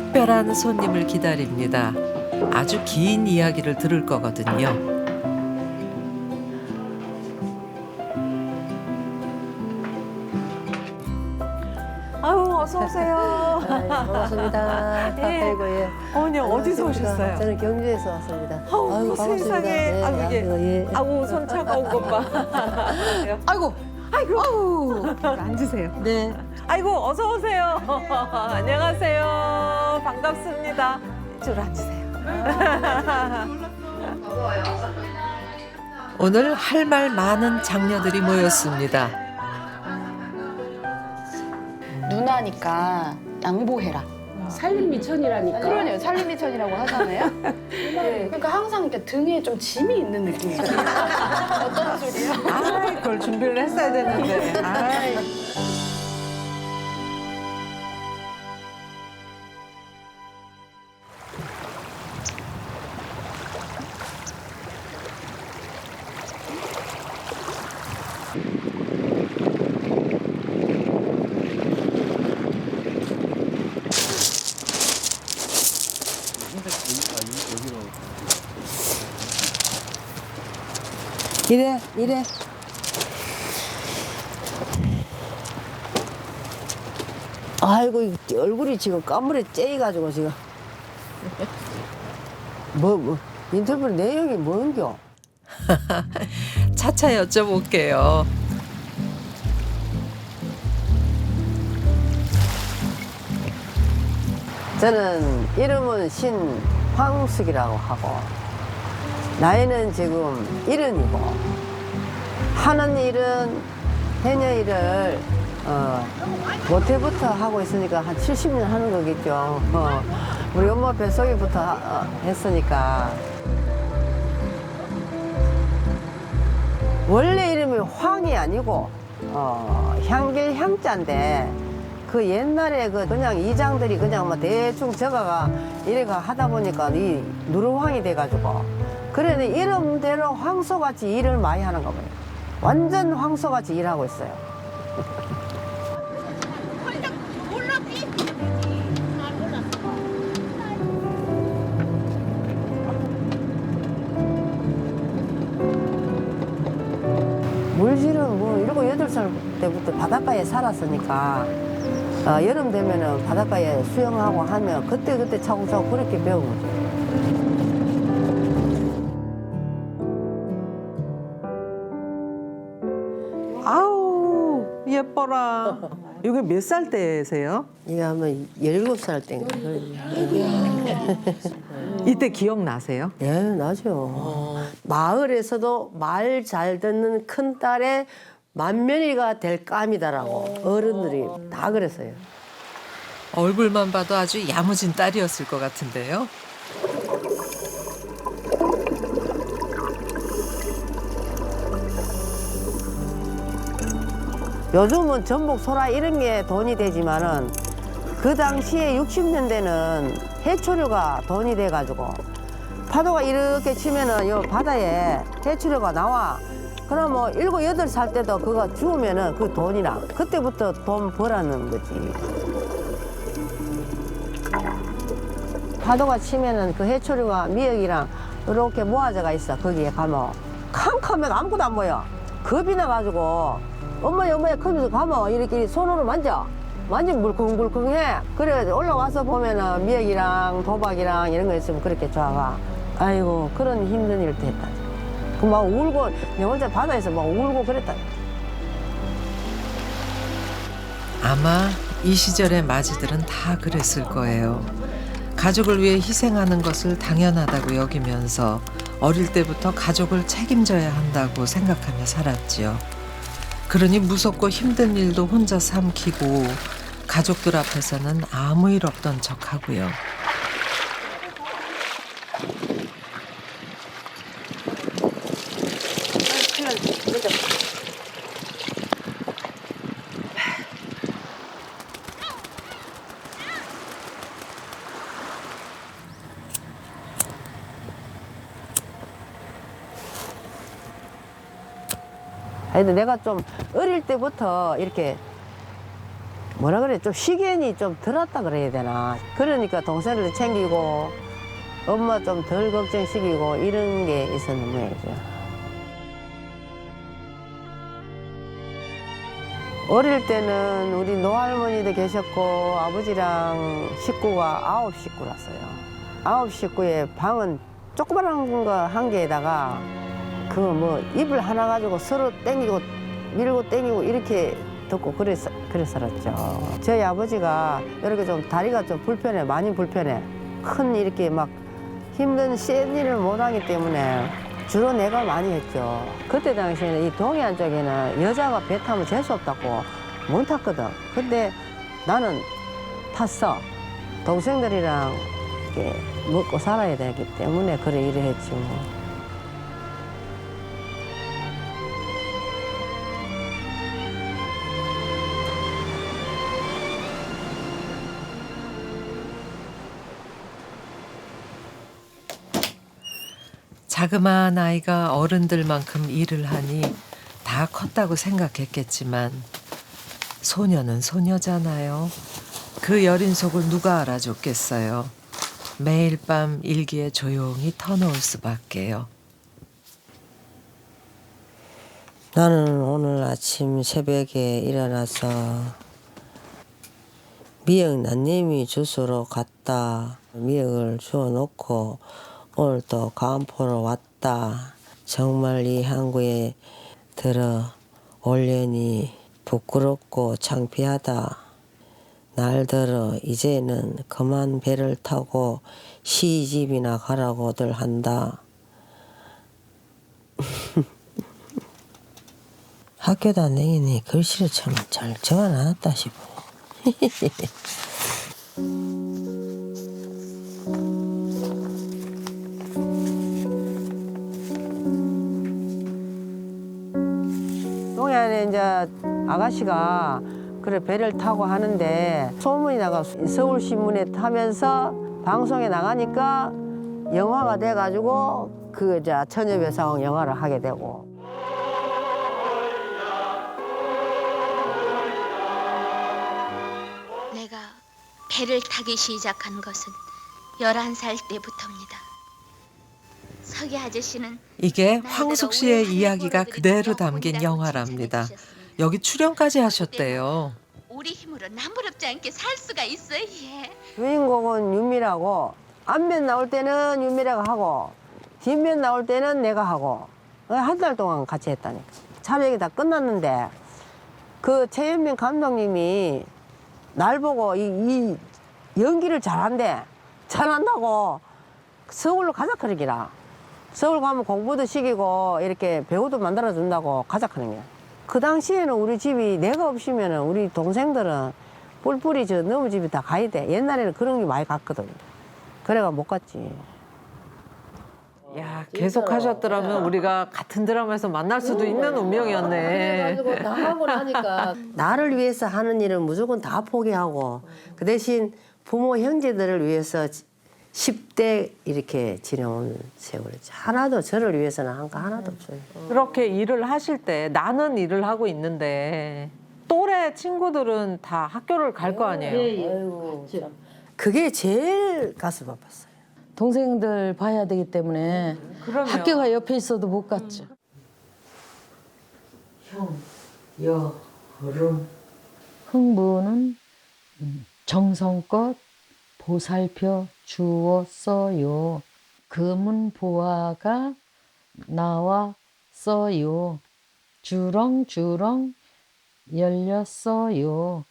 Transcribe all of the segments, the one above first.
특별한 손님을 기다립니다. 아주 긴 이야기를 들을 거거든요. 아유, 어서 오세요. 반갑습니다. 예. 아이고, 예. 어머니 어디서 반갑습니다. 오셨어요? 저는 경주에서 왔습니다. 아우, 아이고, 반갑습니다. 세상에. 예, 아이고, 이게. 아이고, 예. 아우, 손 차가운 것 봐. 아이고, 아이고, 아우, 앉으세요. 네. 아이고, 어서 오세요. 안녕하세요. 반갑습니다. 이쪽으로 앉으세요. 오늘 할 말 많은 장녀들이 모였습니다. 누나니까 양보해라. 살림미천이라니까. 그러네요. 살림미천이라고 하잖아요. 네, 그러니까 항상 이렇게 등에 좀 짐이 있는 느낌이에요. 어떤 소리요? 아이, 그걸 준비를 했어야 되는데. 아이. 이래, 이래. 아이고, 이 얼굴이 지금 까물에 째가지고 지금. 인터뷰 내용이 뭔겨? 차차 여쭤볼게요. 저는 이름은 신황숙이라고 하고, 나이는 지금 70이고, 하는 일은 해녀 일을 모태부터 하고 있으니까 한 70년 하는 거겠죠. 우리 엄마 뱃속에부터 했으니까. 원래 이름이 황이 아니고 향길 향자인데, 그 옛날에 그냥 이장들이 그냥 뭐 대충 적어가 이래가 하다 보니까 이 누르황이 돼가지고, 그래 이름대로 황소같이 일을 많이 하는 거 봐요. 완전 황소같이 일하고 있어요. 물질은 뭐 7, 8살 때부터 바닷가에 살았으니까 여름 되면은 바닷가에 수영하고 하면 그때 차곡차곡 그렇게 배운 거죠. 아우, 예뻐라. 이게 몇 살 때세요? 이게 아마 17살 때인가. 이때 기억나세요? 예, 나죠. 마을에서도 말 잘 듣는 큰딸의 맏며느리가 될 감이다라고 어른들이 다 그랬어요. 얼굴만 봐도 아주 야무진 딸이었을 것 같은데요. 요즘은 전복, 소라 이런 게 돈이 되지만은 그 당시에 60년대는 해초류가 돈이 돼가지고 파도가 이렇게 치면은 요 바다에 해초류가 나와. 그럼 뭐 7, 8살 때도 그거 주우면은 그 돈이나 그때부터 돈 벌었는 거지. 파도가 치면은 그 해초류가 미역이랑 이렇게 모아져가 있어. 거기에 가면 캄캄해 아무것도 안 보여. 겁이 나가지고 엄마야 커면서 가면 이렇게 손으로 만지면 물컹물컹해. 그래 올라와서 보면은 미역이랑 도박이랑 이런 거 있으면 그렇게 좋아가. 아이고 그런 힘든 일도 했다. 그 막 울고 내 혼자 바다에서 막 울고 그랬다. 아마 이 시절의 마지들은 다 그랬을 거예요. 가족을 위해 희생하는 것을 당연하다고 여기면서 어릴 때부터 가족을 책임져야 한다고 생각하며 살았지요. 그러니 무섭고 힘든 일도 혼자 삼키고 가족들 앞에서는 아무 일 없던 척하고요. 하여튼 내가 좀 어릴 때부터 이렇게 뭐라 그래 좀 시견이 좀 덜었다 그래야 되나. 그러니까 동생을 챙기고 엄마 좀 덜 걱정시키고 이런 게 있었는 모양이죠. 어릴 때는 우리 노할머니도 계셨고 아버지랑 식구가 9식구랐어요. 9식구의 방은 조그만한 거 한 개에다가 그 뭐 이불 하나 가지고 서로 땡기고 밀고 땡기고 이렇게 듣고 그래 살았죠. 저희 아버지가 이렇게 좀 다리가 좀 불편해, 많이 불편해. 큰 이렇게 막 힘든 센 일을 못하기 때문에 주로 내가 많이 했죠. 그때 당시에는 이 동해안 쪽에는 여자가 배 타면 재수 없다고 못 탔거든. 근데 나는 탔어. 동생들이랑 이렇게 먹고 살아야 되기 때문에 그래 일을 했지 뭐. 자그마한 아이가 어른들만큼 일을 하니 다 컸다고 생각했겠지만 소녀는 소녀잖아요. 그 여린 속을 누가 알아줬겠어요. 매일 밤 일기에 조용히 터놓을 수밖에요. 나는 오늘 아침 새벽에 일어나서 미역 난님이 주소로 갔다. 미역을 주워놓고 오늘 또 가은포로 왔다. 정말 이 항구에 들어 올려니 부끄럽고 창피하다. 날 들어 이제는 그만 배를 타고 시집이나 가라고들 한다. 학교 다니니 글씨를 참 잘 적어놨다 싶어. 동해안에 이제 아가씨가 그래 배를 타고 하는데 소문이 나가 서울신문에 타면서 방송에 나가니까 영화가 돼가지고 그 처녀배상 영화를 하게 되고. 내가 배를 타기 시작한 것은 11살 때부터입니다. 서기 아저씨는 이게 황숙 씨의 이야기가 그대로 담긴 영화랍니다. 여기 출연까지 하셨대요. 우리 힘으로 남부럽지 않게 살 수가 있어요. 예. 주인공은 윤미라고 앞면 나올 때는 윤미라가 하고 뒷면 나올 때는 내가 하고 한 달 동안 같이 했다니까. 촬영이 다 끝났는데 그 최현민 감독님이 날 보고 이 연기를 잘한다고 서울로 가자 그러기라. 서울 가면 공부도 시키고 이렇게 배우도 만들어준다고 가자 그런 거야. 그 당시에는 우리 집이 내가 없으면 우리 동생들은 뿔뿔이 너무 집이 다 가야 돼. 옛날에는 그런 게 많이 갔거든. 그래가 못 갔지. 야, 계속 하셨더라면 우리가 같은 드라마에서 만날 수도 있는 운명이었네. 그래가지고 다 하고 나니까 나를 위해서 하는 일은 무조건 다 포기하고 그 대신 부모 형제들을 위해서 10대 이렇게 지내온 세월이지. 하나도 저를 위해서는 한 거 하나도 없어요. 그렇게 일을 하실 때 나는 일을 하고 있는데 또래 친구들은 다 학교를 갈 거 아니에요. 그게 제일 가슴 아팠어요. 동생들 봐야 되기 때문에 그럼요. 학교가 옆에 있어도 못 갔죠. 흥부는 정성껏 보살펴 주었어요. 금은 보화가 나왔어요. 주렁주렁 열렸어요.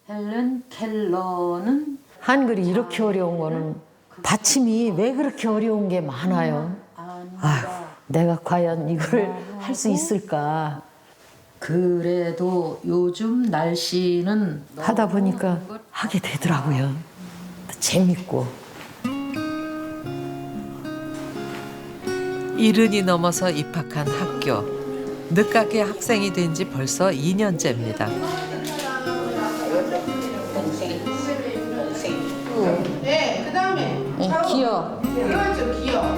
헬렌 켈러는 한글이 이렇게 어려운 거는 받침이 왜 그렇게 어려운 게 많아요. 아휴, 내가 과연 이걸 할 수 있을까 그래도 요즘 날씨는 하다 보니까 하게 되더라고요. 재밌고. 70이 넘어서 입학한 학교. 늦깎이 학생이 된 지 벌써 2년째입니다. 네, 그다음에 기억. 그렇죠, 기억.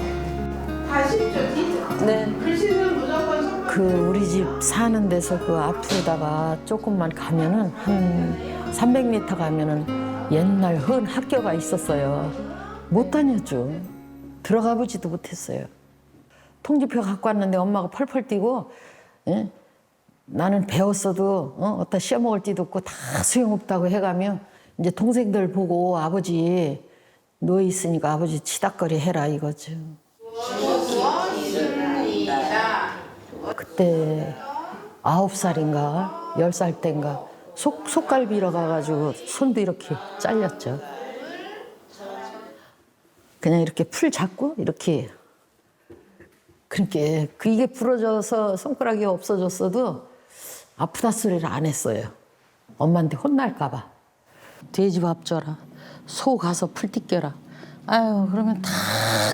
다 쉽죠, 진짜. 네. 글씨는 무조건 손 그 우리 집 사는 데서 그 앞으로다가 조금만 가면은 한 300m 가면은 옛날 헌 학교가 있었어요. 못 다녔죠. 들어가 보지도 못했어요. 통지표 갖고 왔는데 엄마가 펄펄 뛰고, 예? 나는 배웠어도 어디다 씌어먹을 데도 없고 다 소용없다고 해가며 이제 동생들 보고 아버지 누워 있으니까 아버지 치닥거리 해라 이거죠. 그때 9살인가 10살 때인가 속갈비러 가가지고 손도 이렇게 잘렸죠. 그냥 이렇게 풀 잡고 이렇게 그렇게 이게 부러져서 손가락이 없어졌어도 아프다 소리를 안 했어요. 엄마한테 혼날까 봐. 돼지밥 줘라. 소 가서 풀 뜯겨라. 아유 그러면 다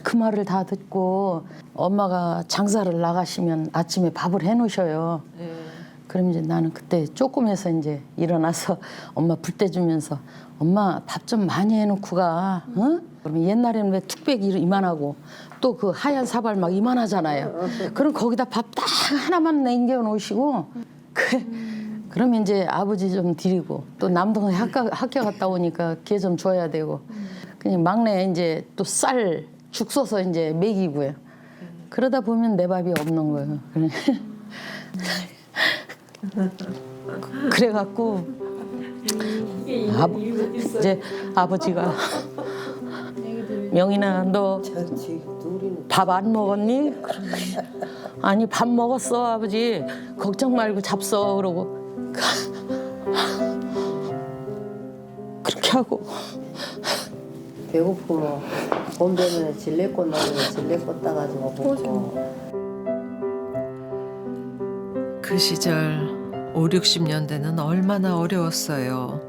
그 말을 다 듣고 엄마가 장사를 나가시면 아침에 밥을 해놓으셔요. 그럼 이제 나는 그때 조금해서 이제 일어나서 엄마 불 떼주면서 엄마 밥 좀 많이 해놓고 가. 어? 그러면 옛날에는 왜 뚝배기 이만하고 또 그 하얀 사발 막 이만하잖아요. 그럼 거기다 밥 딱 하나만 남겨 놓으시고 그러면 이제 아버지 좀 드리고 또 남동생 학교 갔다 오니까 걔 좀 줘야 되고 그냥 막내 이제 또 쌀 죽 써서 이제 먹이고요. 그러다 보면 내 밥이 없는 거예요. 그래갖고 이제 아버지가 명인아 너 밥 안 먹었니? 아니 밥 먹었어 아버지 걱정 말고 잡숴 그러고 그렇게 하고 배고프면 봄 되면 질레꽃 나면 질레꽃 따가지고 먹고. 그 시절 5, 60년대는 얼마나 어려웠어요.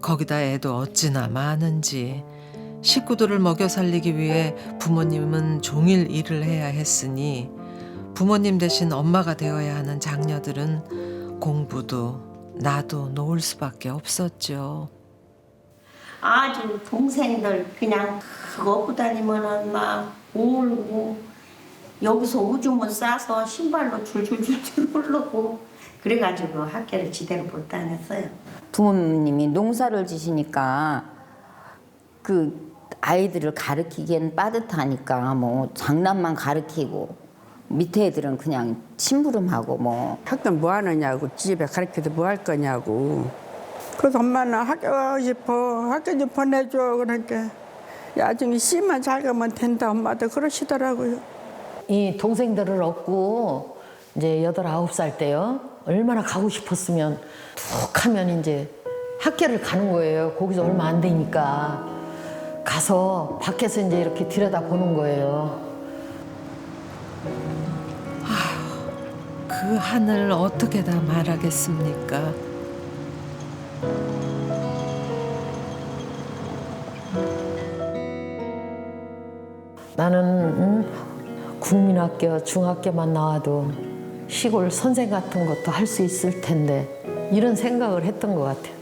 거기다 애도 어찌나 많은지 식구들을 먹여 살리기 위해 부모님은 종일 일을 해야 했으니 부모님 대신 엄마가 되어야 하는 장녀들은 공부도 나도 놓을 수밖에 없었죠. 아주 동생들 그냥 그거 업고 다니면은 막 울고 여기서 오줌을 싸서 신발로 줄줄줄줄 흐르고 그래가지고 학교를 제대로 못 다녔어요. 부모님이 농사를 지시니까 그 아이들을 가르치기엔 빠듯하니까 뭐 장난만 가르치고 밑에 애들은 그냥 심부름하고 뭐 학교 뭐 하느냐고 집에 가르쳐도 뭐 할 거냐고. 그래서 엄마는 학교 가고 싶어 학교 좀 보내줘 그러니까 나중에 씨만 잘 가면 된다 엄마도 그러시더라고요. 이 동생들을 얻고 이제 8, 9살 때요. 얼마나 가고 싶었으면 툭 하면 이제 학교를 가는 거예요. 거기서 얼마 안 되니까. 가서 밖에서 이제 이렇게 들여다보는 거예요. 그 하늘 어떻게 다 말하겠습니까? 나는 국민학교, 중학교만 나와도 시골 선생 같은 것도 할 수 있을 텐데 이런 생각을 했던 것 같아요.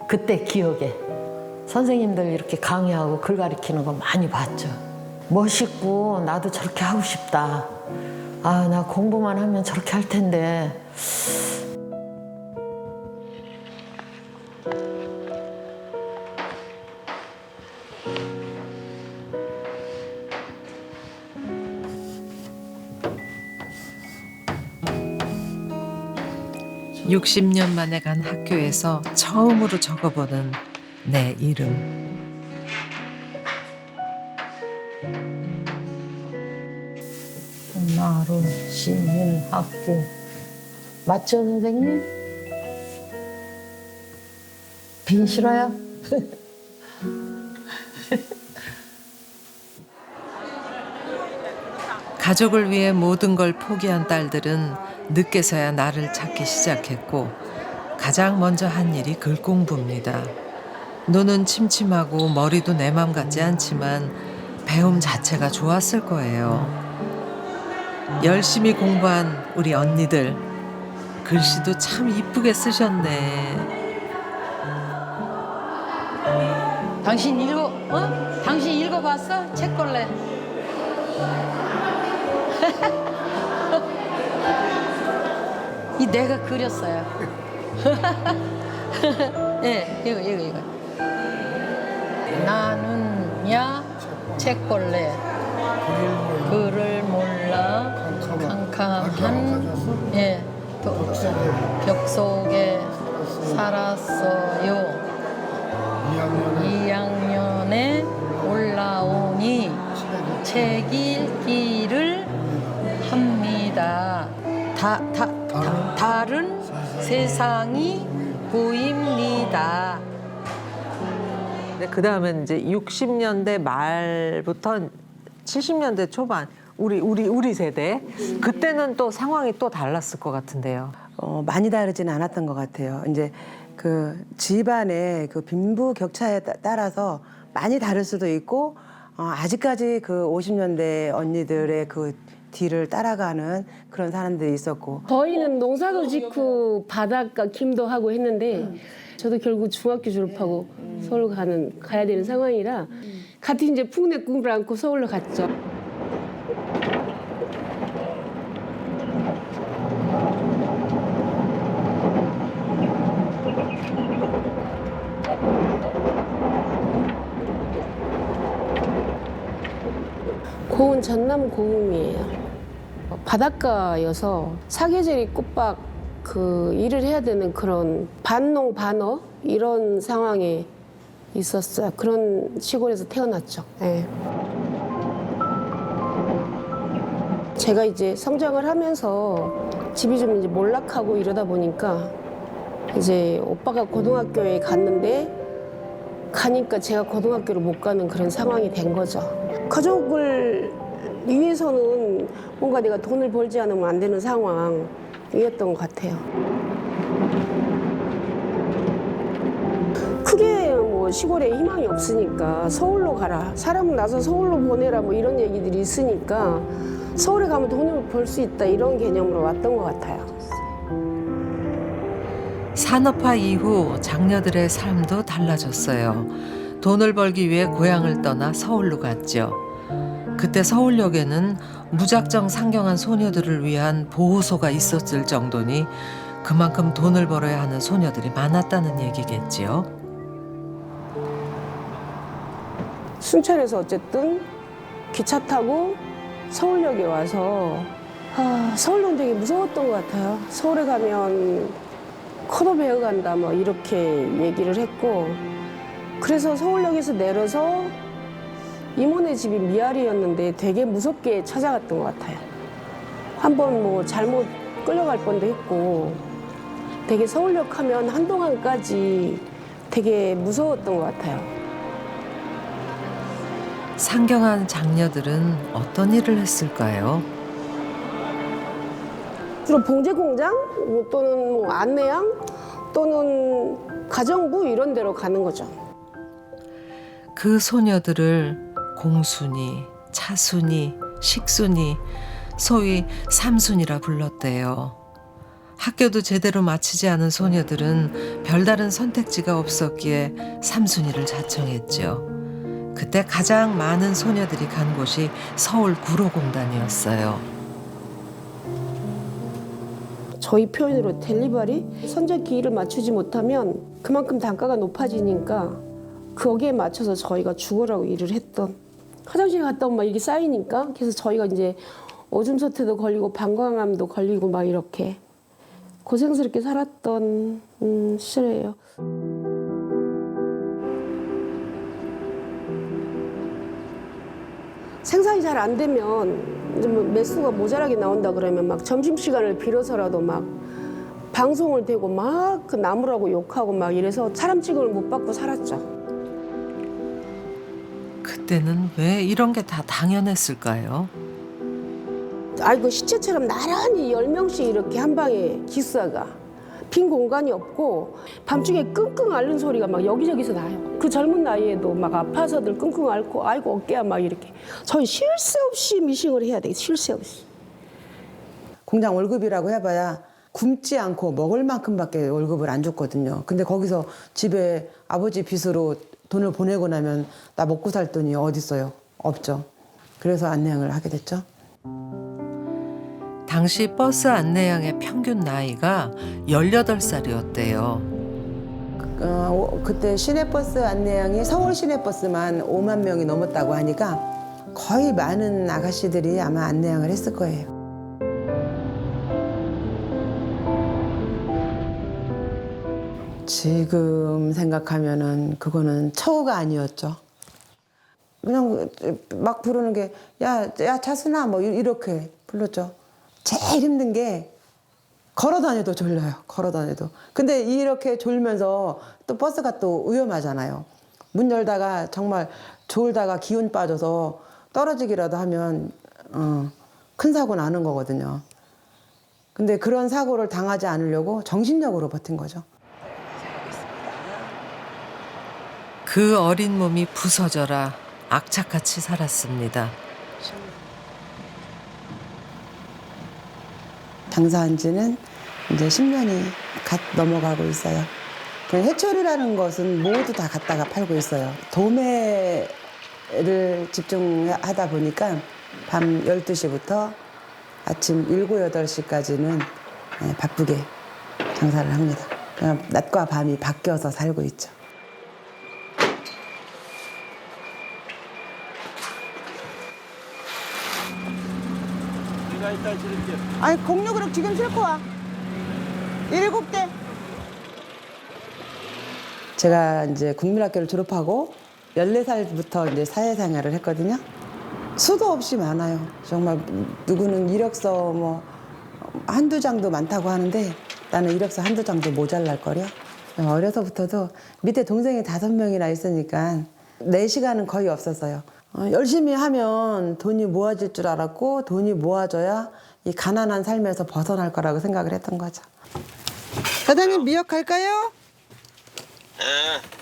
그때 기억에 선생님들 이렇게 강의하고 글 가르치는 거 많이 봤죠. 멋있고 나도 저렇게 하고 싶다. 아, 나 공부만 하면 저렇게 할 텐데. (60년) 만에 간 학교에서 처음으로 적어보는 내 이름. 나로 시민학교 맞죠 선생님? 빈 싫어요? 가족을 위해 모든 걸 포기한 딸들은 늦게서야 나를 찾기 시작했고 가장 먼저 한 일이 글 공부입니다. 눈은 침침하고 머리도 내 맘 같지 않지만 배움 자체가 좋았을 거예요. 열심히 공부한 우리 언니들 글씨도 참 이쁘게 쓰셨네. 당신 당신 읽어봤어? 책걸레. 이 내가 그렸어요. 예, 이거. 나는 야 책벌레 그를 몰라 캄캄한 벽 속에 살았어요. 2학년에 올라오니 책 읽기를 합니다. 다른 세상이 보입니다. 그 다음에 이제 60년대 말부터 70년대 초반 우리 세대 그때는 또 상황이 또 달랐을 것 같은데요. 많이 다르지는 않았던 것 같아요. 이제 그 집안의 그 빈부 격차에 따라서 많이 다를 수도 있고 아직까지 그 50년대 언니들의 그 뒤를 따라가는 그런 사람들이 있었고 저희는 농사도 짓고 바닷가 김도 하고 했는데 저도 결국 중학교 졸업하고 서울 가야 되는 상황이라 같은 이제 풍내 꿈을 안고 서울로 갔죠. 고은 전남 고흥이에요. 바닷가여서 사계절이 꼬박 그 일을 해야 되는 그런 반농 반어 이런 상황에 있었어요. 그런 시골에서 태어났죠. 네. 제가 이제 성장을 하면서 집이 좀 이제 몰락하고 이러다 보니까 이제 오빠가 고등학교에 갔는데 가니까 제가 고등학교를 못 가는 그런 상황이 된 거죠. 가족을 위해서는 뭔가 내가 돈을 벌지 않으면 안 되는 상황이었던 것 같아요. 크게 뭐 시골에 희망이 없으니까 서울로 가라. 사람은 나서 서울로 보내라 뭐 이런 얘기들이 있으니까 서울에 가면 돈을 벌 수 있다 이런 개념으로 왔던 것 같아요. 산업화 이후 장녀들의 삶도 달라졌어요. 돈을 벌기 위해 고향을 떠나 서울로 갔죠. 그때 서울역에는 무작정 상경한 소녀들을 위한 보호소가 있었을 정도니 그만큼 돈을 벌어야 하는 소녀들이 많았다는 얘기겠지요. 순천에서 어쨌든 기차 타고 서울역에 와서 서울은 되게 무서웠던 것 같아요. 서울에 가면 코도 베어간다 뭐 이렇게 얘기를 했고 그래서 서울역에서 내려서 이모네 집이 미아리였는데 되게 무섭게 찾아갔던 것 같아요. 한번 뭐 잘못 끌려갈 뻔도 했고 되게 서울역 하면 한동안까지 되게 무서웠던 것 같아요. 상경한 장녀들은 어떤 일을 했을까요? 주로 봉제 공장 또는 뭐 안내양 또는 가정부 이런 데로 가는 거죠. 그 소녀들을 공순이, 차순이, 식순이, 소위 삼순이라 불렀대요. 학교도 제대로 마치지 않은 소녀들은 별다른 선택지가 없었기에 삼순이를 자청했죠. 그때 가장 많은 소녀들이 간 곳이 서울 구로공단이었어요. 저희 표현으로 델리버리 선적기 일을 맞추지 못하면 그만큼 단가가 높아지니까 거기에 맞춰서 저희가 죽으라고 일을 했던 화장실 갔다 오면 막 이게 쌓이니까 그래서 저희가 이제 오줌 소태도 걸리고 방광암도 걸리고 막 이렇게 고생스럽게 살았던 시절이에요. 생산이 잘 안 되면 이제 뭐 매수가 모자라게 나온다 그러면 막 점심시간을 빌어서라도 막 방송을 대고 막 그 나무라고 욕하고 막 이래서 사람 취급을 못 받고 살았죠. 그때는 왜 이런 게 다 당연했을까요? 아이고 시체처럼 나란히 10명씩 이렇게 한 방에 기수아가 빈 공간이 없고 밤중에 끙끙 앓는 소리가 막 여기저기서 나요. 그 젊은 나이에도 막 아파서들 끙끙 앓고 아이고 어깨야 막 이렇게 저희 쉴 새 없이 미싱을 해야 돼. 쉴 새 없이. 공장 월급이라고 해봐야 굶지 않고 먹을 만큼밖에 월급을 안 줬거든요. 근데 거기서 집에 아버지 빚으로 돈을 보내고 나면 나 먹고 살 돈이 어디 있어요? 없죠. 그래서 안내양을 하게 됐죠. 당시 버스 안내양의 평균 나이가 18살이었대요. 그때 시내버스 안내양이 서울 시내버스만 5만 명이 넘었다고 하니까 거의 많은 아가씨들이 아마 안내양을 했을 거예요. 지금 생각하면은 그거는 처우가 아니었죠. 그냥 막 부르는 게 야 차순아 뭐 이렇게 불렀죠. 제일 힘든 게 걸어 다녀도 졸려요. 걸어 다녀도. 근데 이렇게 졸면서 또 버스가 또 위험하잖아요. 문 열다가 정말 졸다가 기운 빠져서 떨어지기라도 하면 큰 사고 나는 거거든요. 근데 그런 사고를 당하지 않으려고 정신력으로 버틴 거죠. 그 어린 몸이 부서져라 악착같이 살았습니다. 장사한 지는 이제 10년이 갓 넘어가고 있어요. 그 해초리라는 것은 모두 다 갖다가 팔고 있어요. 도매를 집중하다 보니까 밤 12시부터 아침 7, 8시까지는 바쁘게 장사를 합니다. 그냥 낮과 밤이 바뀌어서 살고 있죠. 아니 공룡으로 지금 싣고 와. 7대. 제가 이제 국민학교를 졸업하고 14살부터 이제 사회생활을 했거든요. 수도 없이 많아요. 정말 누구는 이력서 뭐 한두 장도 많다고 하는데 나는 이력서 한두 장도 모자랄 거려. 어려서부터도 밑에 동생이 5명이나 있으니까 내 시간은 거의 없었어요. 열심히 하면 돈이 모아질 줄 알았고 돈이 모아져야 이 가난한 삶에서 벗어날 거라고 생각을 했던 거죠. 사장님 미역 갈까요? 네.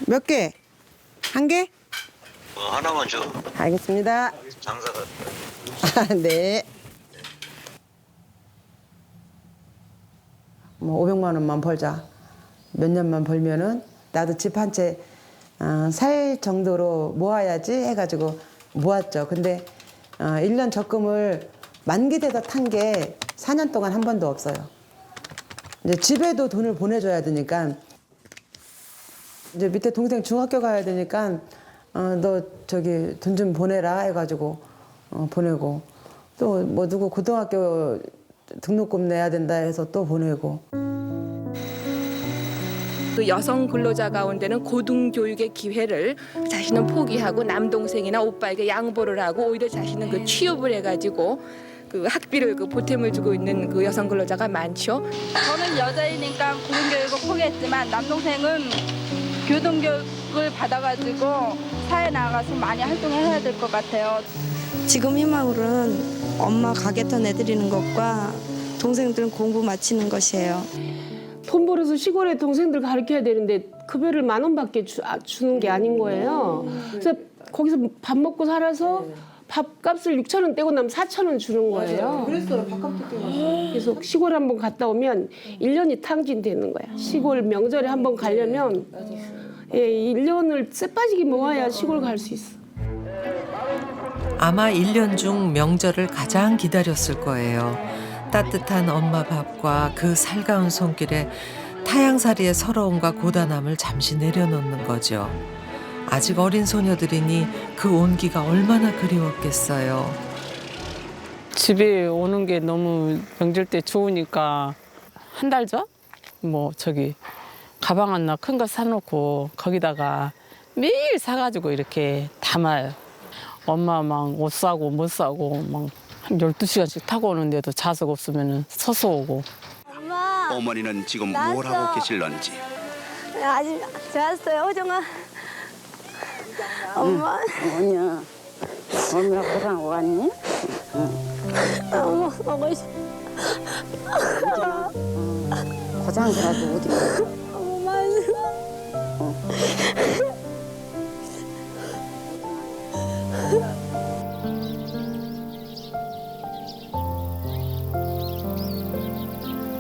몇 개? 한 개? 하나만 줘. 알겠습니다. 장사가. 네. 뭐 500만 원만 벌자. 몇 년만 벌면은 나도 집 한 채 살 정도로 모아야지 해가지고 모았죠. 근데 1년 적금을 만기돼서 탄 게 4년 동안 한 번도 없어요. 이제 집에도 돈을 보내줘야 되니까 이제 밑에 동생 중학교 가야 되니까 너 저기 돈 좀 보내라 해가지고 보내고 또 뭐 누구 고등학교 등록금 내야 된다 해서 또 보내고. 그 여성 근로자 가운데는 고등교육의 기회를 자신은 포기하고 남동생이나 오빠에게 양보를 하고 오히려 자신은 그 취업을 해가지고 그 학비를 그 보탬을 주고 있는 그 여성 근로자가 많죠. 저는 여자이니까 고등교육을 포기했지만 남동생은 교등교육을 받아가지고 사회 나가서 많이 활동해야 될 것 같아요. 지금 희망으로는 엄마 가게터 내드리는 것과 동생들은 공부 마치는 것이에요. 돈 벌어서 시골에 동생들 가르쳐야 되는데 급여를 10,000원밖에 주는 게 아닌 거예요. 그래서 거기서 밥 먹고 살아서 밥값을 6,000원 떼고 나면 4,000원 주는 거예요. 그랬어요. 밥값도 떼고. 그래서 시골 한번 갔다 오면 1년이 탕진되는 거야. 시골 명절에 한번 가려면 1년을 쎄빠지게 모아야 시골 갈 수 있어. 아마 1년 중 명절을 가장 기다렸을 거예요. 따뜻한 엄마 밥과 그 살가운 손길에 타향살이의 서러움과 고단함을 잠시 내려놓는 거죠. 아직 어린 소녀들이니 그 온기가 얼마나 그리웠겠어요. 집에 오는 게 너무 명절 때 좋으니까 한 달 전? 뭐 저기 가방 하나 큰 거 사놓고 거기다가 매일 사가지고 이렇게 담아요. 엄마 막 옷 사고 못 사고 막 한 12시간씩 타고 오는데도 좌석 없으면 서서 오고. 엄마. 어머니는 지금 나왔어. 뭘 하고 계실런지. 아직 좋았어요, 호정아. 엄마. 뭐냐? 엄마 보랑 왔니? 엄마 보고 싶어. 고장이라도 어디 가? 엄마.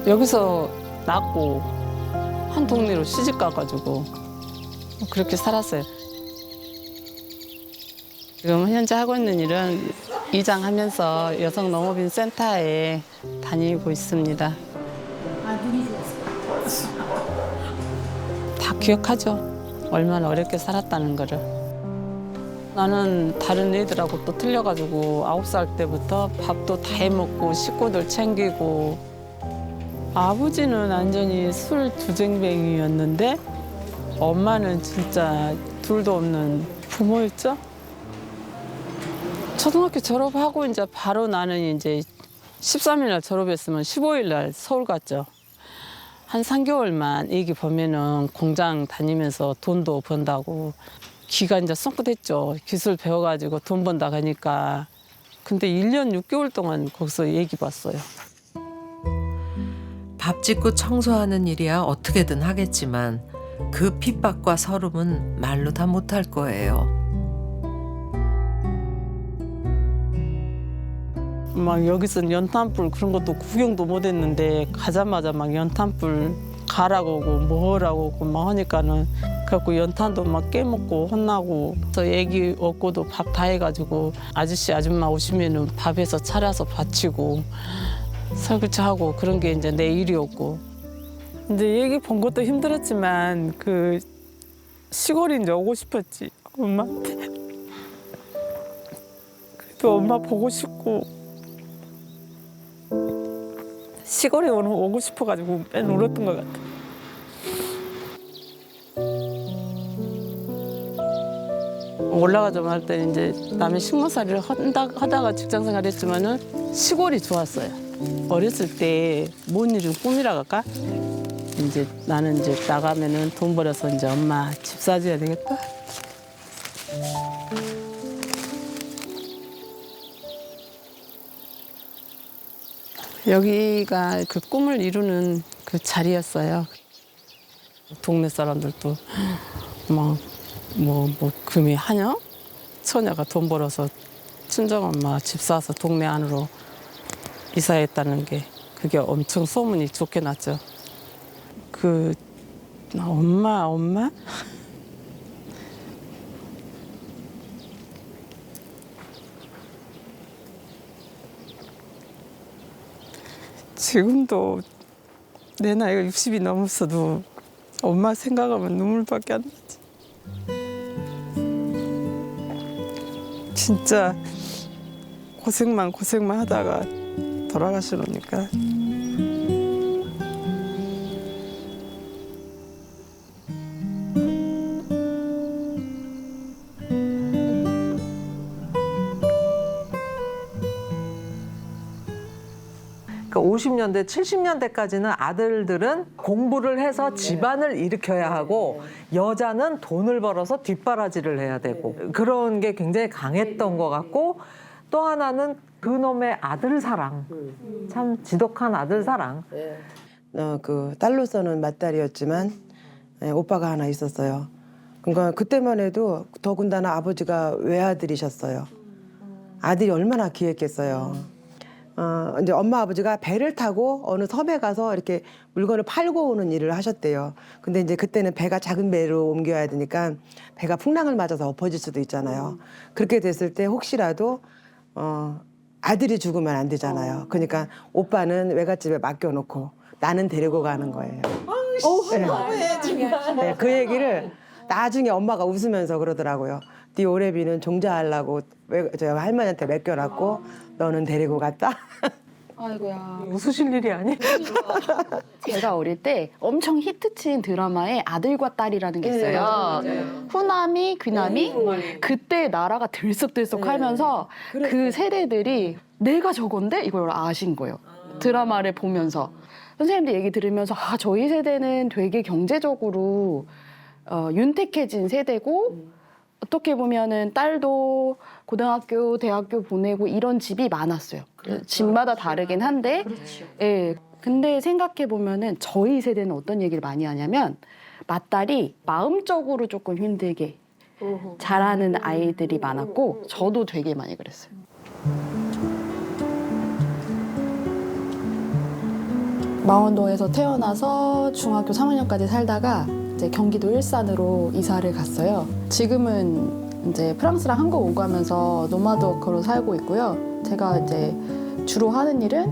여기서 낳고 한 동네로 시집 가가지고 그렇게 살았어요. 지금 현재 하고 있는 일은 이장하면서 여성농업인센터에 다니고 있습니다. 다 기억하죠. 얼마나 어렵게 살았다는 거를. 나는 다른 애들하고 또 틀려가지고 9살 때부터 밥도 다 해먹고 식구들 챙기고 아버지는 완전히 술 주쟁뱅이였는데 엄마는 진짜 둘도 없는 부모였죠. 초등학교 졸업하고 이제 바로 나는 이제 13일 날 졸업했으면 15일 날 서울 갔죠. 한 3개월만 애기 보면은 공장 다니면서 돈도 번다고 기가 이제 쏙긋했죠. 기술 배워가지고 돈 번다 가니까. 근데 1년 6개월 동안 거기서 애기 봤어요. 밥 짓고 청소하는 일이야 어떻게든 하겠지만 그 핍박과 서름은 말로 다 못할 거예요. 막 여기서 연탄불 그런 것도 구경도 못 했는데 가자마자 막 연탄불 가라고 오고 뭐라고 오고 막 하니까는 그래갖고 연탄도 막 깨먹고 혼나고 저 애기 얻고도 밥 다 해가지고 아저씨 아줌마 오시면은 밥해서 차려서 바치고 설거지하고 그런 게 이제 내 일이었고 근데 애기 본 것도 힘들었지만 그 시골에 이제 오고 싶었지 엄마한테 그래도 엄마 보고 싶고 시골에 오고 싶어가지고 맨 울었던 것 같아. 올라가자마자 할 때 이제 남의 식모살이를 하다가 직장생활 했지만은 시골이 좋았어요. 어렸을 때 뭔 일은 꿈이라 할까? 이제 나는 이제 나가면은 돈 벌어서 이제 엄마 집 사줘야 되겠다. 여기가 그 꿈을 이루는 그 자리였어요. 동네 사람들도 막 뭐 금이 하냐? 처녀가 돈 벌어서 친정엄마 집 사서 동네 안으로 이사했다는 게 그게 엄청 소문이 좋게 났죠. 그 엄마 지금도 내 나이가 60이 넘었어도 엄마 생각하면 눈물밖에 안 나지. 진짜 고생만 하다가 돌아가시려니까. 그러니까 50년대, 70년대까지는 아들들은 공부를 해서 집안을 일으켜야 하고 여자는 돈을 벌어서 뒷바라지를 해야 되고 그런 게 굉장히 강했던 것 같고 또 하나는 그놈의 아들 사랑, 참 지독한 아들 사랑. 그 딸로서는 맏딸이었지만 오빠가 하나 있었어요. 그러니까 그때만 해도 더군다나 아버지가 외아들이셨어요. 아들이 얼마나 귀했겠어요. 이제 엄마 아버지가 배를 타고 어느 섬에 가서 이렇게 물건을 팔고 오는 일을 하셨대요. 근데 이제 그때는 배가 작은 배로 옮겨야 되니까 배가 풍랑을 맞아서 엎어질 수도 있잖아요. 그렇게 됐을 때 혹시라도 아들이 죽으면 안 되잖아요. 그러니까 오빠는 외갓집에 맡겨놓고 나는 데리고 가는 거예요. 네, 그 얘기를 나중에 엄마가 웃으면서 그러더라고요. 네 오래비는 종자하려고 저 할머니한테 맡겨놨고 너는 데리고 갔다. 아이고야. 웃으실 일이 아니에요. 제가 어릴 때 엄청 히트친 드라마에 아들과 딸이라는 게 있어요. 후남이, 귀남이. 그때 나라가 들썩들썩하면서 그 세대들이 내가 저건데 이걸 아신 거예요. 드라마를 보면서. 선생님들 얘기 들으면서 저희 세대는 되게 경제적으로 윤택해진 세대고 어떻게 보면은 딸도 고등학교, 대학교 보내고 이런 집이 많았어요. 집마다 다르긴 한데, 예. 근데 생각해 보면은 저희 세대는 어떤 얘기를 많이 하냐면 맏딸이 마음적으로 조금 힘들게 자라는 아이들이 많았고 저도 되게 많이 그랬어요. 망원동에서 태어나서 중학교 3학년까지 살다가 이제 경기도 일산으로 이사를 갔어요. 지금은 이제 프랑스랑 한국 오가면서 노마드 워커로 살고 있고요. 제가 이제 주로 하는 일은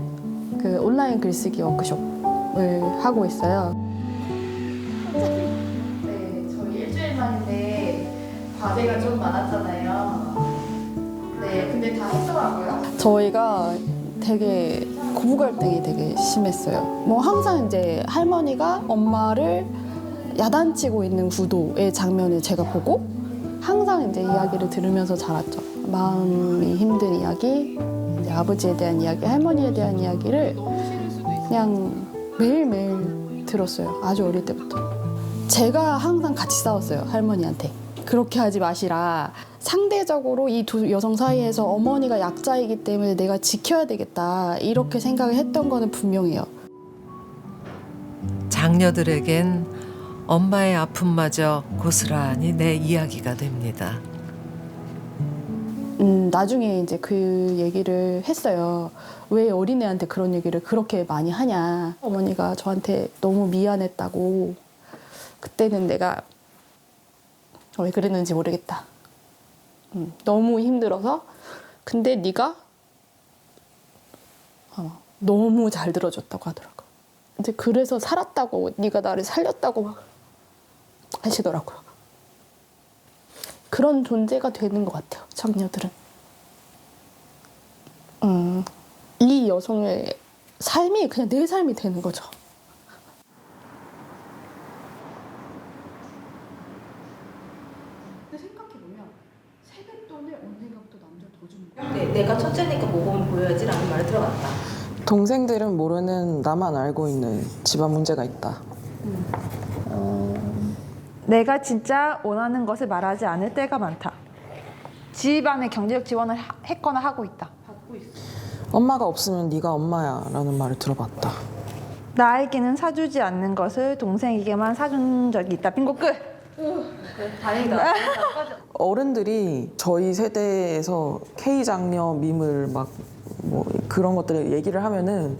그 온라인 글쓰기 워크숍을 하고 있어요. 네, 저희 일주일 만인데 과제가 좀 많았잖아요. 네, 근데 다 했더라고요. 저희가 되게 고부 갈등이 되게 심했어요. 뭐 항상 이제 할머니가 엄마를 야단치고 있는 구도의 장면을 제가 보고 항상 이제 이야기를 들으면서 자랐죠. 마음이 힘든 이야기, 이제 아버지에 대한 이야기, 할머니에 대한 이야기를 그냥 매일매일 들었어요. 아주 어릴 때부터. 제가 항상 같이 싸웠어요. 할머니한테. 그렇게 하지 마시라. 상대적으로 이 두 여성 사이에서 어머니가 약자이기 때문에 내가 지켜야 되겠다. 이렇게 생각을 했던 거는 분명해요. 장녀들에겐 엄마의 아픔마저 고스란히 내 이야기가 됩니다. 나중에 이제 그 얘기를 했어요. 왜 어린애한테 그런 얘기를 그렇게 많이 하냐. 어머니가 저한테 너무 미안했다고. 그때는 내가 왜 그랬는지 모르겠다. 너무 힘들어서. 근데 네가 너무 잘 들어줬다고 하더라고. 이제 그래서 살았다고, 네가 나를 살렸다고 막 하시더라고요. 그런 존재가 되는 것 같아요, 장녀들은. 이 여성의 삶이 그냥 내 삶이 되는 거죠. 근데 생각해보면 세뱃돈을 언니가부터 남자를 더 주는 거야. 내가 첫째니까 모범을 보여야지라는 말을 들어봤다. 동생들은 모르는 나만 알고 있는 집안 문제가 있다. 내가 진짜 원하는 것을 말하지 않을 때가 많다. 집안에 경제적 지원을 했거나 하고 있다. 엄마가 없으면 네가 엄마야 라는 말을 들어봤다. 나에게는 사주지 않는 것을 동생에게만 사준 적이 있다. 빙고 끝! 다행이다. 어른들이 저희 세대에서 K장녀 밈을 막 뭐 그런 것들을 얘기를 하면은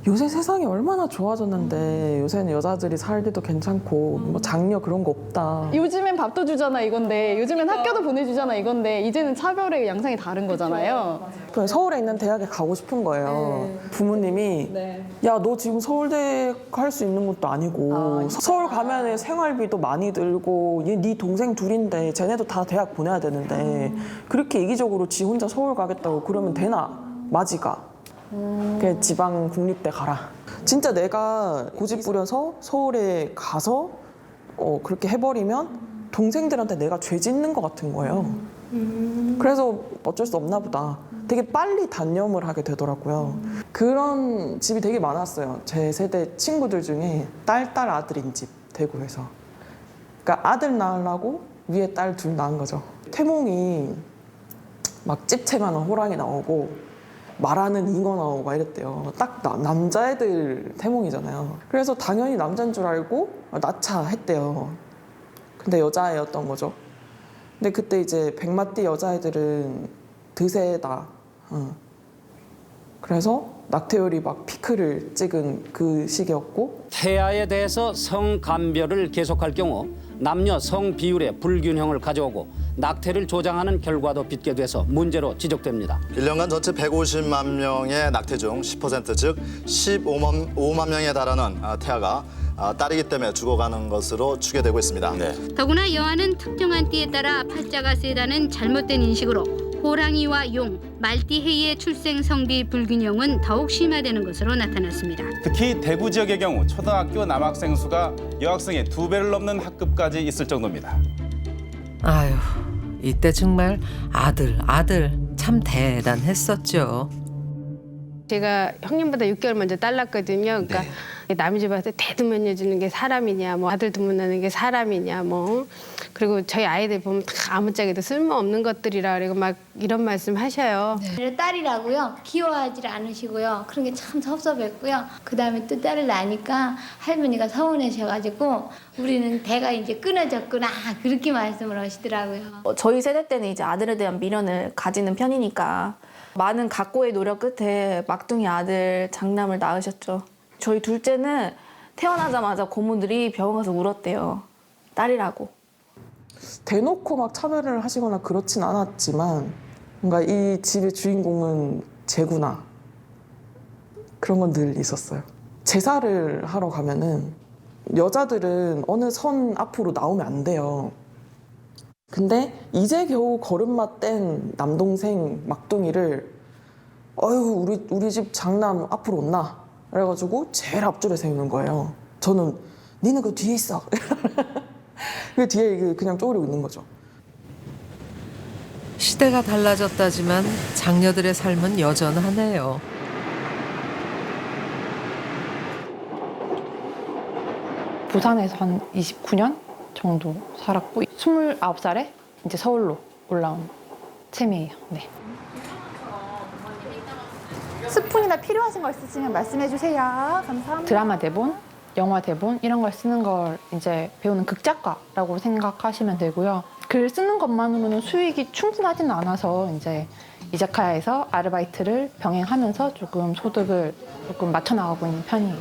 요새 세상이 얼마나 좋아졌는데 요새는 여자들이 살기도 괜찮고 뭐 장녀 그런 거 없다. 요즘엔 밥도 주잖아 이건데, 요즘엔 학교도 보내주잖아 이건데, 이제는 차별의 양상이 다른 거잖아요. 서울에 있는 대학에 가고 싶은 거예요. 부모님이 야, 너 지금 서울대 갈 수 있는 것도 아니고 서울 가면 생활비도 많이 들고 네 동생 둘인데 쟤네도 다 대학 보내야 되는데 그렇게 이기적으로 지 혼자 서울 가겠다고 그러면 되나? 맞이가. 그냥 지방 국립대 가라. 진짜 내가 고집 부려서 서울에 가서 그렇게 해버리면 동생들한테 내가 죄 짓는 것 같은 거예요. 그래서 어쩔 수 없나 보다. 되게 빨리 단념을 하게 되더라고요. 그런 집이 되게 많았어요. 제 세대 친구들 중에 딸 아들인 집, 대구에서. 그러니까 아들 낳으려고 위에 딸 둘 낳은 거죠. 태몽이 막 집채만한 호랑이 나오고 말하는 잉어 나오고 막 이랬대요. 딱 남자애들 태몽이잖아요. 그래서 당연히 남자인 줄 알고 낳자했대요. 근데 여자애였던 거죠. 근데 그때 이제 백마띠 여자애들은 드세다. 그래서 낙태율이 막 피크를 찍은 그 시기였고, 태아에 대해서 성감별을 계속할 경우 남녀 성 비율의 불균형을 가져오고 낙태를 조장하는 결과도 빚게 돼서 문제로 지적됩니다. 1년간 전체 150만 명의 낙태 중 10% 즉 15만 명에 달하는 태아가 딸이기 때문에 죽어가는 것으로 추계되고 있습니다. 더구나 여아는 특정한 띠에 따라 팔자가 세다는 잘못된 인식으로 호랑이와 용, 말띠해의 출생 성비 불균형은 더욱 심화되는 것으로 나타났습니다. 특히 대구 지역의 경우 초등학교 남학생 수가 여학생의 2배를 넘는 학급까지 있을 정도입니다. 아유, 이때 정말 아들 참 대단했었죠. 제가 형님보다 6개월 먼저 딸 낳았거든요. 그러니까 남의 집 와서 대두면녀 주는 게 사람이냐, 뭐 아들 두문하는 게 사람이냐, 뭐 그리고 저희 아이들 보면 다 아무짝에도 쓸모없는 것들이라 그리고 막 이런 말씀 하셔요. 딸이라고요. 귀여워하지 않으시고요. 그런 게 참 섭섭했고요. 그다음에 또 딸을 낳으니까 할머니가 서운하셔가지고 우리는 대가 이제 끊어졌구나 그렇게 말씀을 하시더라고요. 저희 세대 때는 이제 아들에 대한 미련을 가지는 편이니까 많은 각고의 노력 끝에 막둥이 아들 장남을 낳으셨죠. 저희 둘째는 태어나자마자 고모들이 병원 가서 울었대요. 딸이라고. 대놓고 막 차별을 하시거나 그렇진 않았지만 뭔가 이 집의 주인공은 쟤구나 그런 건 늘 있었어요. 제사를 하러 가면은 여자들은 어느 선 앞으로 나오면 안 돼요. 근데 이제 겨우 걸음마 뗀 남동생 막둥이를 어휴 우리 집 장남 앞으로 온나 그래가지고 제일 앞줄에 세우는 거예요. 저는 니는 그 뒤에 있어. 그 뒤에 그냥 쪼그리고 있는 거죠. 시대가 달라졌다지만 장녀들의 삶은 여전하네요. 부산에서 한 29년 정도 살았고 29살에 이제 서울로 올라온 셈이에요. 네. 스푼이나 필요하신 거 있으시면 말씀해 주세요. 감사합니다. 드라마 대본, 영화 대본 이런 걸 쓰는 걸 이제 배우는 극작가라고 생각하시면 되고요. 글 쓰는 것만으로는 수익이 충분하지는 않아서 이제 이자카야에서 아르바이트를 병행하면서 조금 소득을 조금 맞춰나가고 있는 편이에요.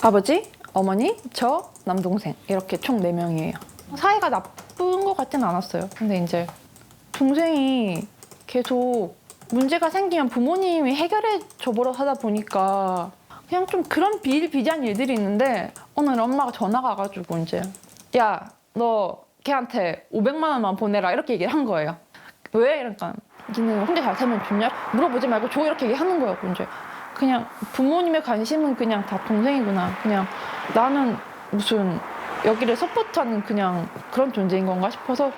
아버지, 어머니, 저, 남동생 이렇게 총 4명이에요. 사이가 나쁜 것 같지는 않았어요. 근데 이제 동생이 계속 문제가 생기면 부모님이 해결해 줘버려 하다 보니까 그냥 좀 그런 비일비재한 일들이 있는데 오늘 엄마가 전화가 와가지고 이제 야, 너 걔한테 500만 원만 보내라 이렇게 얘기를 한 거예요. 왜? 이러니까 니는 혼자 잘 살면 좋냐? 물어보지 말고 줘 이렇게 얘기하는 거예요. 이제 그냥 부모님의 관심은 그냥 다 동생이구나. 그냥 나는 무슨 여기를 서포트하는 그냥 그런 존재인 건가 싶어서.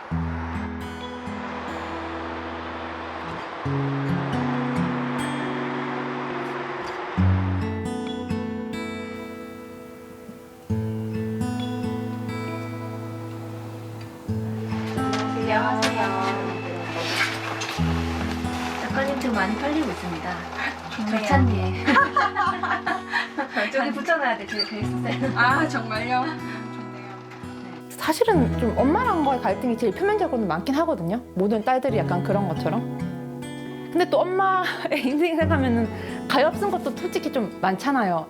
작가님 좀 많이 팔리고 있습니다. 좋찬네. 저기 붙여놔야 돼. 저기 있었어요. 아 정말요? 사실은 좀 엄마랑과의 갈등이 제일 표면적으로는 많긴 하거든요. 모든 딸들이 약간 그런 것처럼. 근데 또 엄마의 인생 생각하면은 가엾은 것도 솔직히 좀 많잖아요.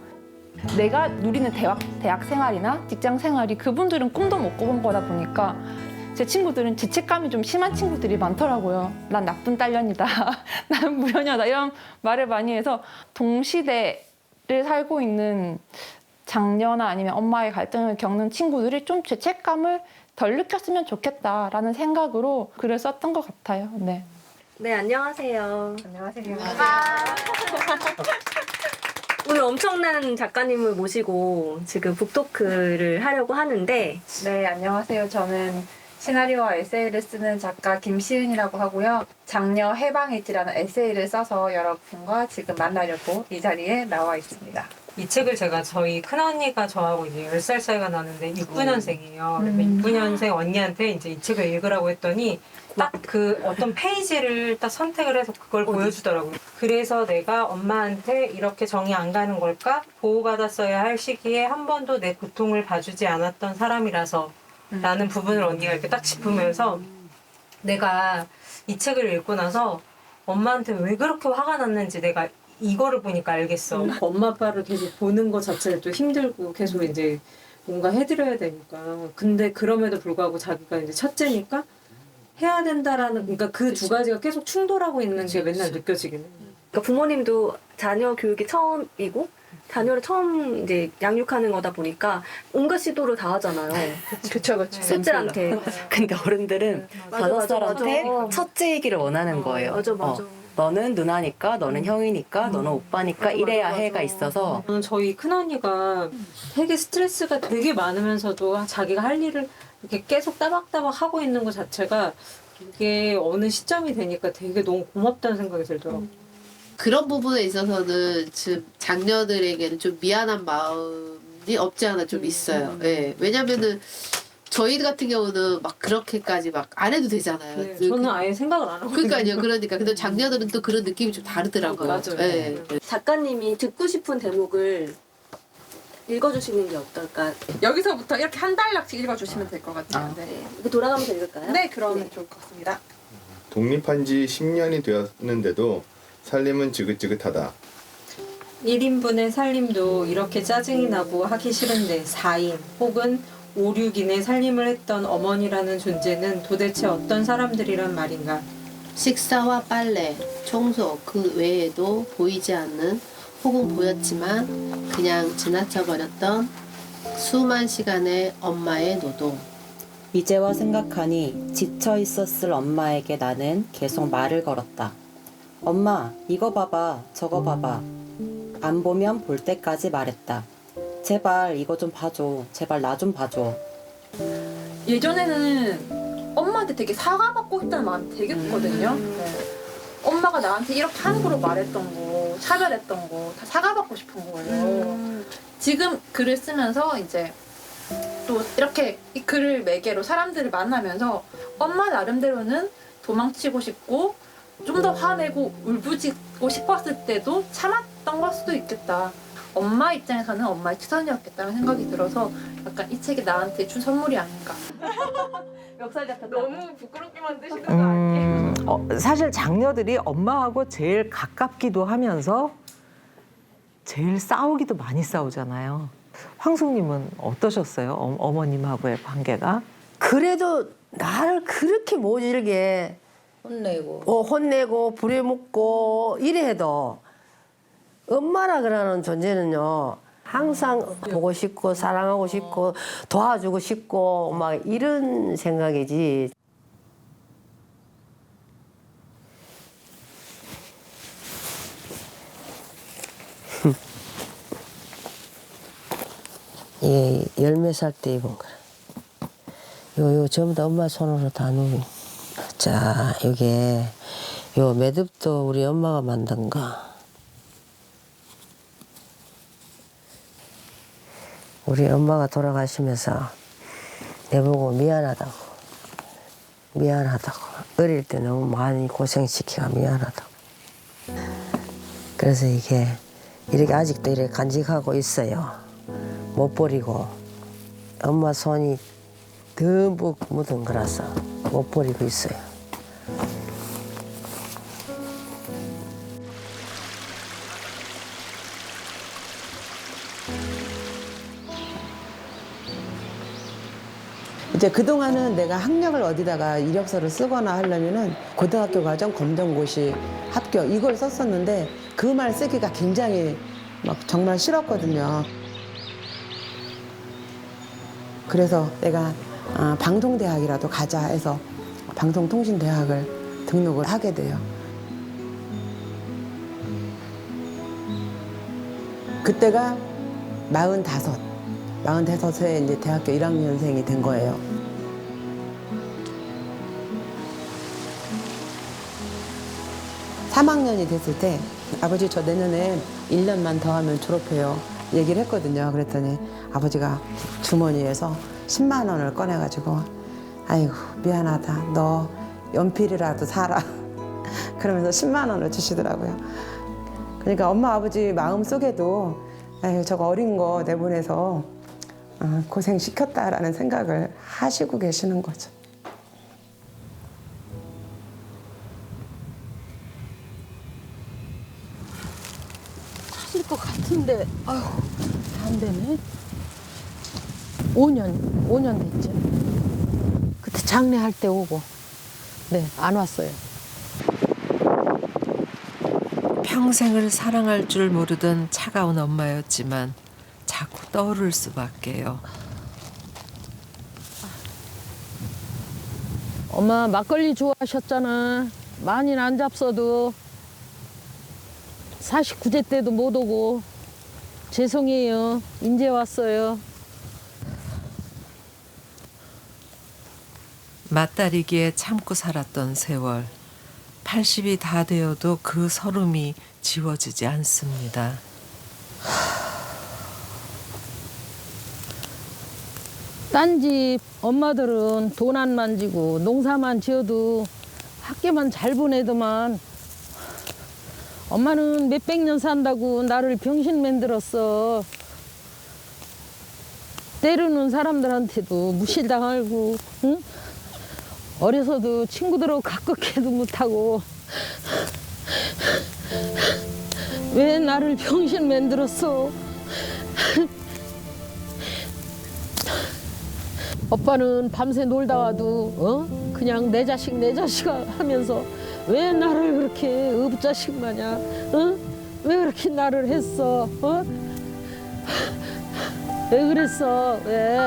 내가 누리는 대학 생활이나 직장 생활이 그분들은 꿈도 못 꿔본 거다 보니까 제 친구들은 죄책감이 좀 심한 친구들이 많더라고요. 난 나쁜 딸년이다. 난 무녀녀다. 이런 말을 많이 해서 동시대를 살고 있는 장녀나 아니면 엄마의 갈등을 겪는 친구들이 좀 죄책감을 덜 느꼈으면 좋겠다라는 생각으로 글을 썼던 것 같아요. 네. 네, 안녕하세요. 안녕하세요. 오늘 엄청난 작가님을 모시고 지금 북토크를 하려고 하는데 네, 안녕하세요. 저는 시나리오와 에세이를 쓰는 작가 김시은이라고 하고요. 장녀 해방일지라는 에세이를 써서 여러분과 지금 만나려고 이 자리에 나와 있습니다. 이 책을 제가 저희 큰언니가 저하고 이제 10살 차이가 나는데 69년생이에요. 69년생 언니한테 이제 이 책을 읽으라고 했더니 딱 그 어떤 페이지를 딱 선택을 해서 그걸 보여주더라고요. 그래서 내가 엄마한테 이렇게 정이 안 가는 걸까? 보호받았어야 할 시기에 한 번도 내 고통을 봐주지 않았던 사람이라서 라는 부분을 언니가 이렇게 딱 짚으면서 내가 이 책을 읽고 나서 엄마한테 왜 그렇게 화가 났는지 내가 이거를 보니까 알겠어. 엄마 아빠를 계속 보는 것 자체가 또 힘들고 계속 이제 뭔가 해드려야 되니까. 근데 그럼에도 불구하고 자기가 이제 첫째니까 해야 된다라는, 그러니까 그 두 가지가 계속 충돌하고 있는 게 맨날 느껴지긴 해요. 그러니까 부모님도 자녀 교육이 처음이고 자녀를 처음 이제 양육하는 거다 보니까 온갖 시도를 다 하잖아요. 그쵸. 셋째한테. 근데 어른들은 맞아, 5살한테 맞아. 첫째이기를 원하는 거예요. 맞아. 너는 누나니까, 너는 형이니까, 너는 오빠니까 이래야 해가 있어서. 저는 저희 큰언니가 되게 스트레스가 되게 많으면서도 자기가 할 일을 이렇게 계속 따박따박 하고 있는 것 자체가 이게 어느 시점이 되니까 되게 너무 고맙다는 생각이 들더라고요. 그런 부분에 있어서는 지금 장녀들에게는 좀 미안한 마음이 없지 않아 좀 있어요. 예. 왜냐면은 저희 같은 경우는 막 그렇게까지 막 안 해도 되잖아요. 네, 저는 아예 생각을 안 하고. 그러니까요. 근데 장녀들은 또 그런 느낌이 좀 다르더라고요. 맞아요. 예. 작가님이 듣고 싶은 대목을 읽어주시는 게 어떨까? 여기서부터 이렇게 한 달락씩 읽어주시면 될 것 같아요. 네. 이거 돌아가면서 읽을까요? 네, 그러면 좋을 것 같습니다. 독립한 지 10년이 되었는데도 살림은 지긋지긋하다. 1인분의 살림도 이렇게 짜증이 나고 하기 싫은데 4인 혹은 5, 6인의 살림을 했던 어머니라는 존재는 도대체 어떤 사람들이란 말인가? 식사와 빨래, 청소 그 외에도 보이지 않는 혹은 보였지만 그냥 지나쳐 버렸던 수만 시간의 엄마의 노동. 이제와 생각하니 지쳐 있었을 엄마에게 나는 계속 말을 걸었다. 엄마, 이거 봐봐, 저거 봐봐. 안 보면 볼 때까지 말했다. 제발 이거 좀 봐줘. 제발 나 좀 봐줘. 예전에는 엄마한테 되게 사과받고 싶다는 마음이 되게 컸거든요. 엄마가 나한테 이렇게 함부로 말했던 거, 차별했던 거 다 사과받고 싶은 거예요. 지금 글을 쓰면서 이제 또 이렇게 이 글을 매개로 사람들을 만나면서 엄마 나름대로는 도망치고 싶고 좀 더 화내고 울부짖고 싶었을 때도 참았던 걸 수도 있겠다. 엄마 입장에서는 엄마의 최선이었겠다는 생각이 들어서 약간 이 책이 나한테 준 선물이 아닌가. 멱살 잡혔다. 너무 부끄럽게 만드시는 거 아니에요? 사실 장녀들이 엄마하고 제일 가깝기도 하면서 제일 싸우기도 많이 싸우잖아요. 황숙님은 어떠셨어요? 어머님하고의 관계가? 그래도 나를 그렇게 모질게 혼내고 부려먹고 이래도 엄마라 그러는 존재는요 항상 보고 싶고 사랑하고 싶고 도와주고 싶고 막 이런 생각이지. 예, 열몇 살 때 입은 거라. 요 전부 다 엄마 손으로 다 누이. 자, 요게 요 매듭도 우리 엄마가 만든 거. 우리 엄마가 돌아가시면서 내보고 미안하다고. 어릴 때 너무 많이 고생시키가 미안하다고. 그래서 이게 이렇게 아직도 이렇게 간직하고 있어요. 못 버리고 엄마 손이 듬뿍 묻은 거라서 못 버리고 있어요. 이제 그동안은 내가 학력을 어디다가 이력서를 쓰거나 하려면은 고등학교 과정, 검정고시, 합격 이걸 썼었는데 그 말 쓰기가 굉장히 막 정말 싫었거든요. 그래서 내가 방송대학이라도 가자 해서 방송통신대학을 등록을 하게 돼요. 그때가 45세 이제 대학교 1학년생이 된 거예요. (3학년이) 됐을 때 아버지 저 내년에 1년만 더 하면 졸업해요. 얘기를 했거든요. 그랬더니 아버지가 주머니에서 10만 원을 꺼내가지고 아이고 미안하다. 너 연필이라도 사라. 그러면서 10만 원을 주시더라고요. 그러니까 엄마 아버지 마음속에도 아유 저거 어린 거 내보내서 고생시켰다라는 생각을 하시고 계시는 거죠. 찾을 것 같은데 아휴 안 되네. 5년 됐죠. 그때 장례할 때 오고 네 안 왔어요. 평생을 사랑할 줄 모르던 차가운 엄마였지만 자꾸 떠오를 수밖에요. 엄마 막걸리 좋아하셨잖아. 많이는 안 잡숴도 49제 때도 못 오고 죄송해요. 인제 왔어요. 맞다리기에 참고 살았던 세월. 80이 다 되어도 그 서름이 지워지지 않습니다. 딴 집 엄마들은 돈 안 만지고 농사만 지어도 학교만 잘 보내더만 엄마는 몇백 년 산다고 나를 병신 만들었어. 때리는 사람들한테도 무시당하고 응? 어려서도 친구들하고 가깝게도 못하고 왜 나를 병신 만들었어? 오빠는 밤새 놀다 와도 그냥 내 자식 하면서 왜 나를 그렇게 의붓자식 마냥 왜 그렇게 나를 했어? 왜 그랬어? 왜?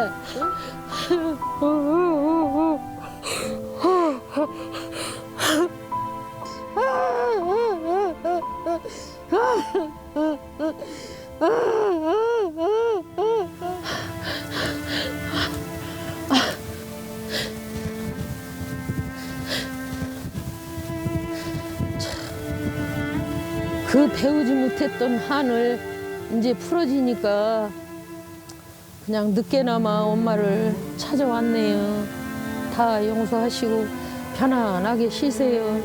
그 배우지 못했던 한을 이제 풀어지니까 그냥 늦게나마 엄마를 찾아왔네요. 다 용서하시고 편안하게 쉬세요.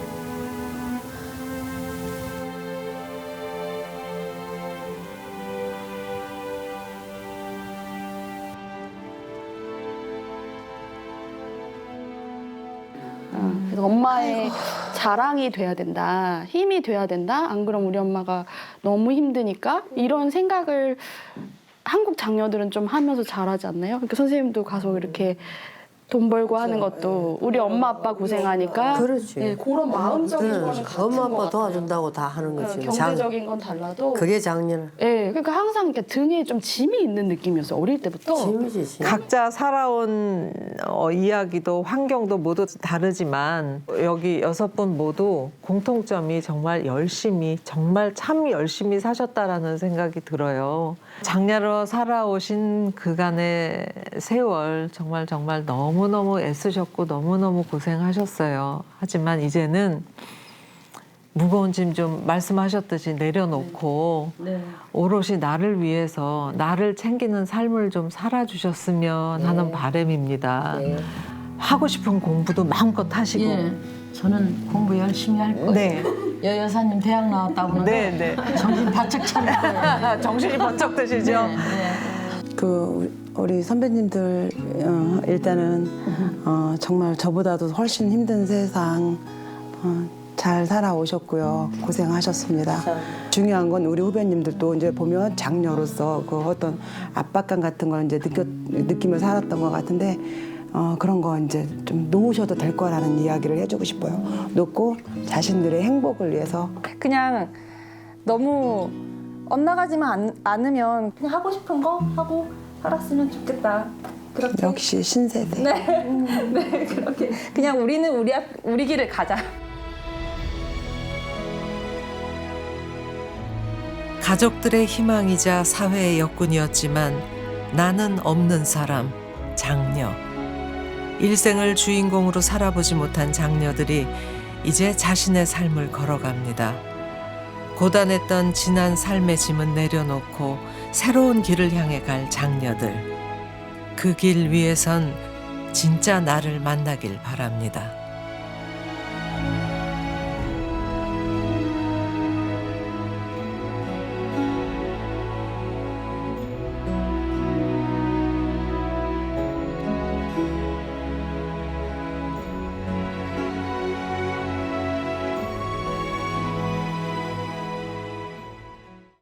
그래서 엄마의 자랑이 돼야 된다, 힘이 돼야 된다. 안 그럼 우리 엄마가 너무 힘드니까 이런 생각을 한국 장녀들은 좀 하면서 잘하지 않나요? 그러니까 선생님도 가서 이렇게 돈 벌고 하는 것도 우리 엄마 아빠 고생하니까 그렇지. 네, 그런 마음적인 거는 같은 엄마 것 아빠 같아요. 도와준다고 다 하는 거지. 경제적인 건 달라도 그게 장년. 네, 그러니까 항상 이렇게 등에 좀 짐이 있는 느낌이었어요. 어릴 때부터. 짐이지. 각자 살아온 이야기도 환경도 모두 다르지만 여기 6분 모두 공통점이 정말 열심히 정말 참 열심히 사셨다라는 생각이 들어요. 장녀로 살아오신 그간의 세월 정말 너무너무 애쓰셨고 너무너무 고생하셨어요. 하지만 이제는 무거운 짐 좀 말씀하셨듯이 내려놓고 오롯이 나를 위해서 나를 챙기는 삶을 좀 살아주셨으면 하는 바람입니다. 하고 싶은 공부도 마음껏 하시고. 예, 저는 공부 열심히 할 거예요. 네. 여 여사님 대학 나왔다고 그러는데 네. 정신 바짝 차릴 거예요. 정신이 번쩍 드시죠? 그 우리 선배님들 일단은 정말 저보다도 훨씬 힘든 세상 잘 살아오셨고요. 고생하셨습니다. 중요한 건 우리 후배님들도 이제 보면 장녀로서 그 어떤 압박감 같은 걸 이제 느끼며 살았던 것 같은데 그런 거 이제 좀 놓으셔도 될 거라는 이야기를 해주고 싶어요. 놓고 자신들의 행복을 위해서 그냥 너무 엇나가지만 않으면 그냥 하고 싶은 거 하고 살았으면 좋겠다. 그렇게. 역시 신세대. 네, 그렇게. 그냥 우리는 우리 길을 가자. 가족들의 희망이자 사회의 역군이었지만 나는 없는 사람, 장녀. 일생을 주인공으로 살아보지 못한 장녀들이 이제 자신의 삶을 걸어갑니다. 고단했던 지난 삶의 짐은 내려놓고 새로운 길을 향해 갈 장녀들. 그 길 위에선 진짜 나를 만나길 바랍니다.